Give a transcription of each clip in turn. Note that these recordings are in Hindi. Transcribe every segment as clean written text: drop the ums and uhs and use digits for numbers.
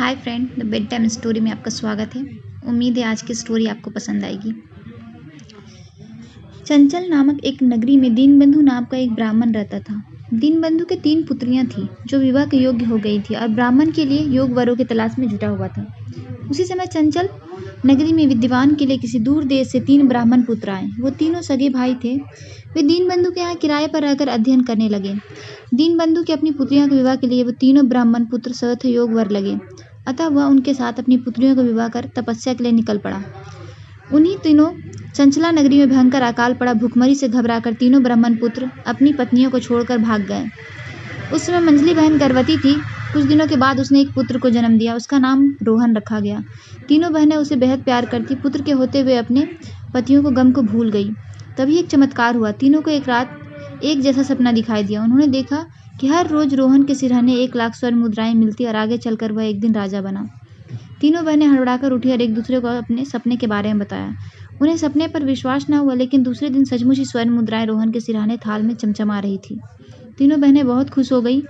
Hi friend, the bed time story में आपका स्वागत है। उम्मीद है आज की स्टोरी आपको पसंद आएगी। चंचल नामक एक नगरी में दीनबंधु नाम का एक ब्राह्मण रहता था। दीनबंधु के 3 पुत्रियां थीं जो विवाह के योग्य हो गई थी और ब्राह्मण के लिए योग्य वरों की तलाश में जुटा हुआ था। उसी समय चंचल नगरी में विद्यमान के लिए किसी दूर देश से 3 ब्राह्मण पुत्र आए। वो तीनों सगे भाई थे। वे दीनबंधु के यहाँ किराए पर रहकर अध्ययन करने लगे। दीनबंधु की अपनी पुत्रियों के विवाह के लिए वो तीनों ब्राह्मण पुत्र सर्वथा योग्य वर लगे। अतः वह उनके साथ अपनी पुत्रियों का विवाह कर तपस्या के लिए निकल पड़ा। उन्हीं दिनों चंचला नगरी में भयंकर अकाल पड़ा। भूखमरी से घबराकर तीनों ब्राह्मण पुत्र अपनी पत्नियों को छोड़कर भाग गए। उस समय मंजली बहन गर्भवती थी। कुछ दिनों के बाद उसने एक पुत्र को जन्म दिया। उसका नाम रोहन रखा गया। तीनों बहनें उसे बेहद प्यार करती। पुत्र के होते हुए अपने पतियों को गम को भूल गई। तभी एक चमत्कार हुआ। तीनों को एक रात एक जैसा सपना दिखाई दिया। उन्होंने देखा कि हर रोज रोहन के सिरहाने 1 लाख स्वर्ण मुद्राएं मिलती और आगे चलकर वह एक दिन राजा बना। तीनों बहनें हड़बड़ाकर उठी और एक दूसरे को अपने सपने के बारे में बताया। उन्हें सपने पर विश्वास न हुआ, लेकिन दूसरे दिन सचमुच ही स्वर्ण मुद्राएं रोहन के सिरहाने थाल में चमचमा रही थी। तीनों बहनें बहुत खुश हो गई।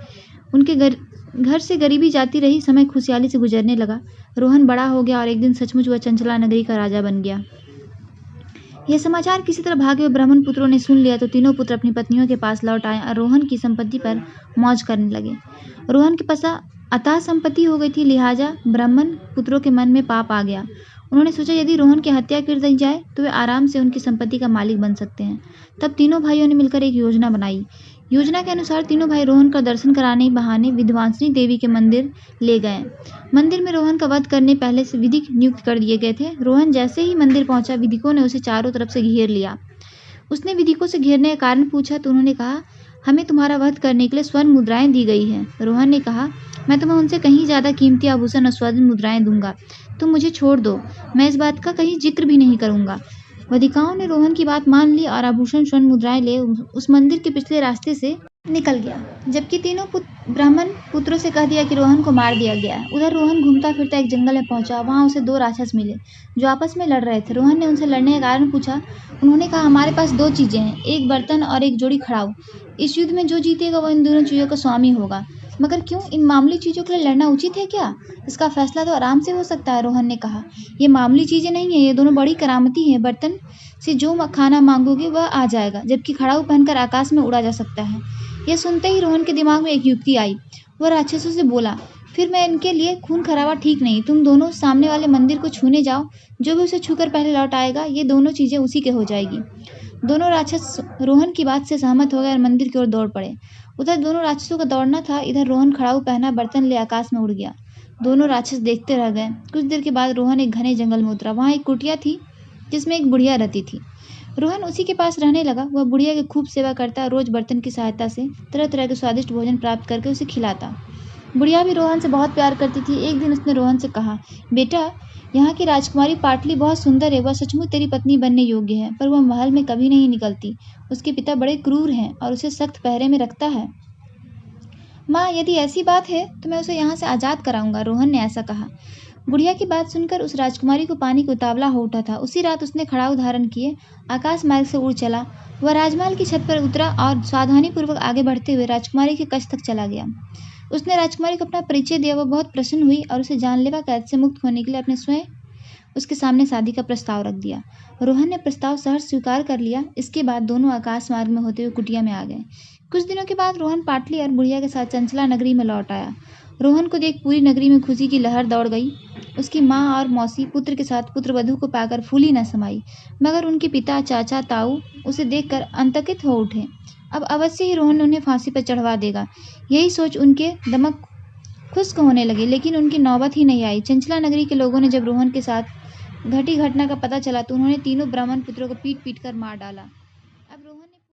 उनके घर से गरीबी जाती रही। समय खुशहाली से गुजरने लगा। रोहन बड़ा हो गया और एक दिन सचमुच वह चंचला नगरी का राजा बन गया। यह समाचार किसी तरह भागे हुए ब्राह्मण पुत्रों ने सुन लिया तो तीनों पुत्र अपनी पत्नियों के पास लौट आए और रोहन की संपत्ति पर मौज करने लगे। रोहन के पास अतः संपत्ति हो गई थी, लिहाजा ब्राह्मण पुत्रों के मन में पाप आ गया। उन्होंने सोचा यदि रोहन की हत्या कर दी जाए तो वे आराम से उनकी संपत्ति का मालिक बन सकते हैं। तब तीनों भाइयों ने मिलकर एक योजना बनाई। योजना के अनुसार तीनों भाई रोहन का दर्शन कराने बहाने विंध्यवासिनी देवी के मंदिर ले गए। मंदिर में रोहन का वध करने पहले से विधिक नियुक्त कर दिए गए थे। रोहन जैसे ही मंदिर पहुंचा, विधिकों ने उसे चारों तरफ से घेर लिया। उसने विधिकों से घेरने का कारण पूछा तो उन्होंने कहा, हमें तुम्हारा वध करने के लिए स्वर्ण मुद्राएं दी गई हैं। रोहन ने कहा, मैं तुम्हें उनसे कहीं ज्यादा कीमती आभूषण और स्वर्ण मुद्राएं दूंगा। तुम मुझे छोड़ दो, मैं इस बात का कहीं जिक्र भी नहीं करूंगा। वधिकाओं ने रोहन की बात मान ली और आभूषण स्वर्ण मुद्राएं ले उस मंदिर के पिछले रास्ते से निकल गया, जबकि तीनों ब्राह्मण पुत्रों से कह दिया कि रोहन को मार दिया गया है। उधर रोहन घूमता फिरता एक जंगल में पहुंचा। वहां उसे 2 राक्षस मिले जो आपस में लड़ रहे थे। रोहन ने उनसे लड़ने का कारण पूछा। उन्होंने कहा, हमारे पास 2 चीजें हैं, एक बर्तन और एक जोड़ी खड़ाऊ। इस युद्ध में जो जीतेगा वो इन दोनों चीजों का स्वामी होगा। मगर क्यों, इन मामूली चीजों के लिए लड़ना उचित है क्या? इसका फैसला तो आराम से हो सकता है। रोहन ने कहा, ये मामूली चीजें नहीं है, ये दोनों बड़ी करामती हैं। बर्तन से जो खाना मांगोगे वह आ जाएगा, जबकि खड़ाऊ पहनकर आकाश में उड़ा जा सकता है। यह सुनते ही रोहन के दिमाग में एक युक्ति आई। वह राक्षसों से बोला, फिर मैं इनके लिए खून खराबा ठीक नहीं। तुम दोनों सामने वाले मंदिर को छूने जाओ। जो भी उसे छूकर पहले लौट आएगा, ये दोनों चीजें उसी के हो जाएगी। दोनों राक्षस रोहन की बात से सहमत हो गए और मंदिर की ओर दौड़ पड़े। उधर दोनों राक्षसों का दौड़ना था, इधर रोहन खड़ाऊ पहना बर्तन ले आकाश में उड़ गया। दोनों राक्षस देखते रह गए। कुछ देर के बाद रोहन एक घने जंगल में उतरा। वहां एक कुटिया थी जिसमें एक बुढ़िया रहती थी। रोहन उसी के पास रहने लगा। वह बुढ़िया की खूब सेवा करता, रोज बर्तन की सहायता से तरह तरह के स्वादिष्ट भोजन प्राप्त करके उसे खिलाता। बुढ़िया भी रोहन से बहुत प्यार करती थी। एक दिन उसने रोहन से कहा, बेटा, यहाँ की राजकुमारी पाटली बहुत सुंदर है। वह सचमुच तेरी पत्नी बनने योग्य है, पर वह महल में कभी नहीं निकलती। उसके पिता बड़े क्रूर हैं और उसे सख्त पहरे में रखता है। माँ, यदि ऐसी बात है तो मैं उसे यहाँ से आजाद कराऊंगा। रोहन ने ऐसा कहा। बुढ़िया की बात सुनकर उस राजकुमारी को पानी को उतावला हो उठा था। उसी रात उसने खड़ाऊ धारण किए आकाश मार्ग से उड़ चला। वह राजमहल की छत पर उतरा और सावधानीपूर्वक आगे बढ़ते हुए राजकुमारी के कक्ष तक चला गया। उसने राजकुमारी को अपना परिचय दिया। वह बहुत प्रसन्न हुई और उसे जानलेवा कैद से मुक्त होने के लिए अपने स्वयं उसके सामने शादी का प्रस्ताव रख दिया। रोहन ने प्रस्ताव सहर्ष स्वीकार कर लिया। इसके बाद दोनों आकाश मार्ग में होते हुए कुटिया में आ गए। कुछ दिनों के बाद रोहन पाटली और बुढ़िया के साथ चंचला नगरी में लौट आया। रोहन को देख पूरी नगरी में खुशी की लहर दौड़ गई। उसकी माँ और मौसी पुत्र के साथ पुत्रवधू को पाकर फूली न समाई, मगर उनके पिता, चाचा, ताऊ उसे देखकर अंतकित हो उठे। अब अवश्य ही रोहन उन्हें फांसी पर चढ़वा देगा। यही सोच उनके दमक खुश्क होने लगे, लेकिन उनकी नौबत ही नहीं आई। चंचला नगरी के लोगों ने जब रोहन के साथ घटी घटना का पता चला तो उन्होंने तीनों ब्राह्मण पुत्रों को पीट पीट कर मार डाला।